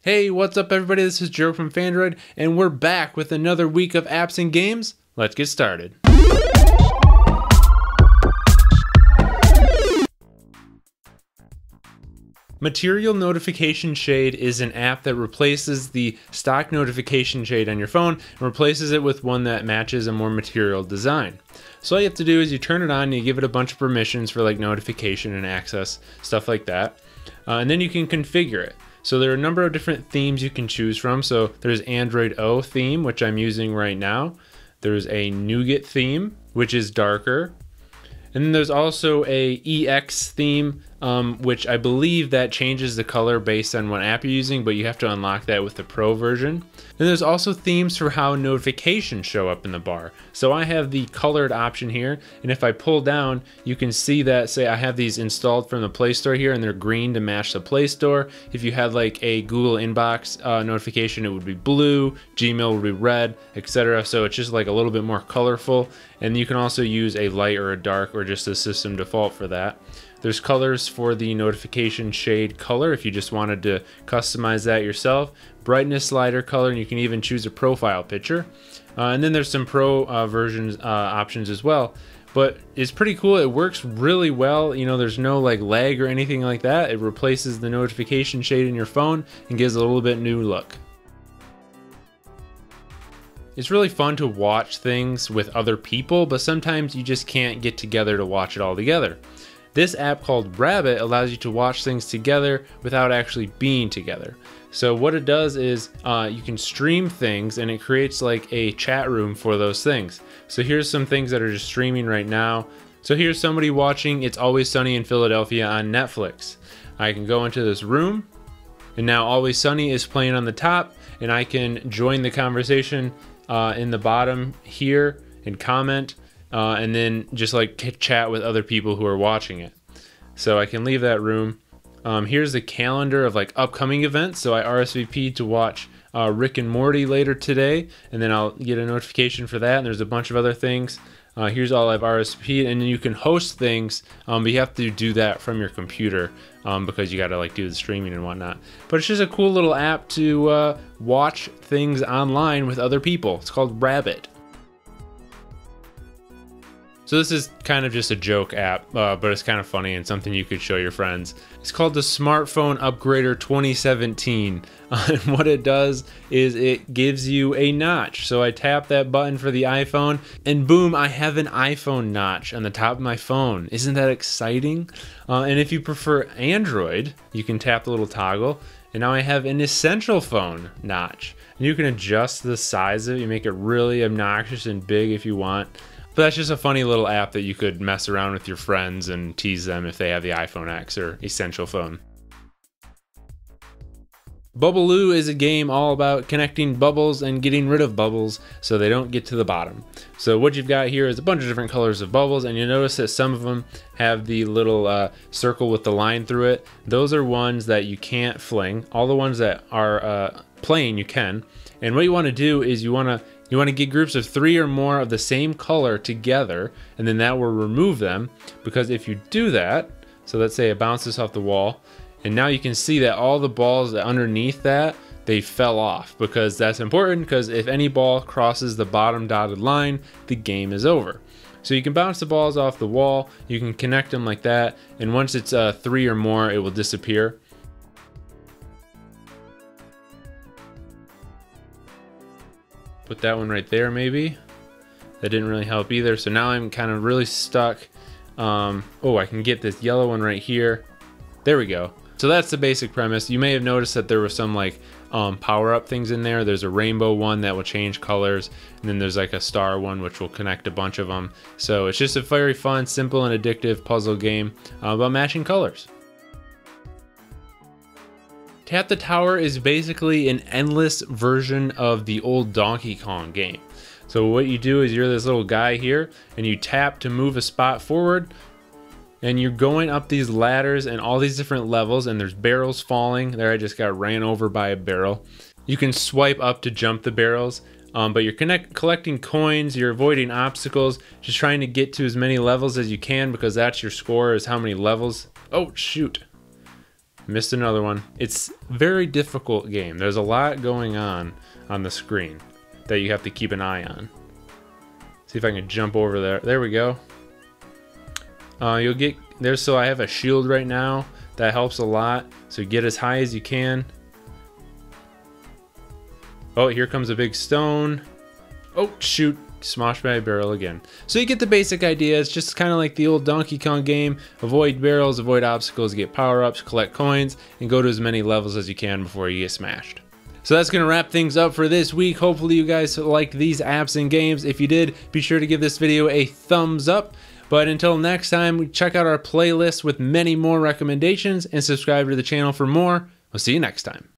Hey, what's up everybody? This is Joe from Phandroid, and we're back with another week of apps and games. Let's get started. Material Notification Shade is an app that replaces the stock notification shade on your phone and replaces it with one that matches a more material design. So all you have to do is you turn it on and you give it a bunch of permissions for like notification and access, stuff like that. And then you can configure it. So there are a number of different themes you can choose from. So there's Android O theme, which I'm using right now. There's a Nougat theme, which is darker. And then there's also a EX theme, which I believe that changes the color based on what app you're using, but you have to unlock that with the Pro version. And there's also themes for how notifications show up in the bar. So I have the colored option here, and if I pull down, you can see that, say I have these installed from the Play Store here, and they're green to match the Play Store. If you had like a Google Inbox notification, it would be blue, Gmail would be red, etc. So it's just like a little bit more colorful. And you can also use a light or a dark or just a system default for that. There's colors for the notification shade color if you just wanted to customize that yourself. Brightness slider color, and you can even choose a profile picture. And then there's some pro versions options as well. But it's pretty cool. It works really well. You know, there's no like lag or anything like that. It replaces the notification shade in your phone and gives a little bit new look. It's really fun to watch things with other people, but sometimes you just can't get together to watch it all together. This app called Rabbit allows you to watch things together without actually being together. So what it does is you can stream things and it creates like a chat room for those things. So here's some things that are just streaming right now. So here's somebody watching It's Always Sunny in Philadelphia on Netflix. I can go into this room and now Always Sunny is playing on the top, and I can join the conversation in the bottom here and comment. And then just like chat with other people who are watching it. So I can leave that room. Here's the calendar of like upcoming events. So I RSVP'd to watch Rick and Morty later today, and then I'll get a notification for that. And there's a bunch of other things. Here's all I've RSVP'd, and then you can host things, but you have to do that from your computer because you got to like do the streaming and whatnot. But it's just a cool little app to watch things online with other people. It's called Rabbit. So this is kind of just a joke app, but it's kind of funny and something you could show your friends. It's called the Smartphone Upgrader 2017. And what it does is it gives you a notch. So I tap that button for the iPhone and boom, I have an iPhone notch on the top of my phone. Isn't that exciting? And if you prefer Android, you can tap the little toggle, and now I have an Essential Phone notch. And you can adjust the size of it. You make it really obnoxious and big if you want. But that's just a funny little app that you could mess around with your friends and tease them if they have the iPhone X or Essential Phone. Bobaloo is a game all about connecting bubbles and getting rid of bubbles so they don't get to the bottom. So what you've got here is a bunch of different colors of bubbles, and you'll notice that some of them have the little circle with the line through it. Those are ones that you can't fling. All the ones that are plain you can. And what you want to do is you want to get groups of 3 or more of the same color together, and then that will remove them, because if you do that, so let's say it bounces off the wall, and now you can see that all the balls underneath that, they fell off, because that's important, because if any ball crosses the bottom dotted line, the game is over. So you can bounce the balls off the wall, you can connect them like that, and once it's 3 or more, it will disappear. Put that one right there maybe. That didn't really help either. So now I'm kind of really stuck. Oh, I can get this yellow one right here. There we go. So that's the basic premise. You may have noticed that there were some like power-up things in there. There's a rainbow one that will change colors, and then there's like a star one which will connect a bunch of them. So it's just a very fun, simple, and addictive puzzle game about matching colors. Tap the Tower is basically an endless version of the old Donkey Kong game. So what you do is you're this little guy here, and you tap to move a spot forward, and you're going up these ladders and all these different levels, and there's barrels falling. There I just got ran over by a barrel. You can swipe up to jump the barrels, but you're collecting coins, you're avoiding obstacles, just trying to get to as many levels as you can, because that's your score, is how many levels. Oh shoot. Missed another one. It's a very difficult game. There's a lot going on the screen that you have to keep an eye on. See if I can jump over there. There we go. You'll get there. So I have a shield right now. That helps a lot. So get as high as you can. Oh, here comes a big stone. Oh, shoot. Smashed by a barrel again. So you get the basic idea. It's just kind of like the old Donkey Kong game. Avoid barrels, avoid obstacles, get power-ups, collect coins, and go to as many levels as you can before you get smashed. So that's going to wrap things up for this week. Hopefully you guys liked these apps and games. If you did, be sure to give this video a thumbs up. But until next time, check out our playlist with many more recommendations and subscribe to the channel for more. We'll see you next time.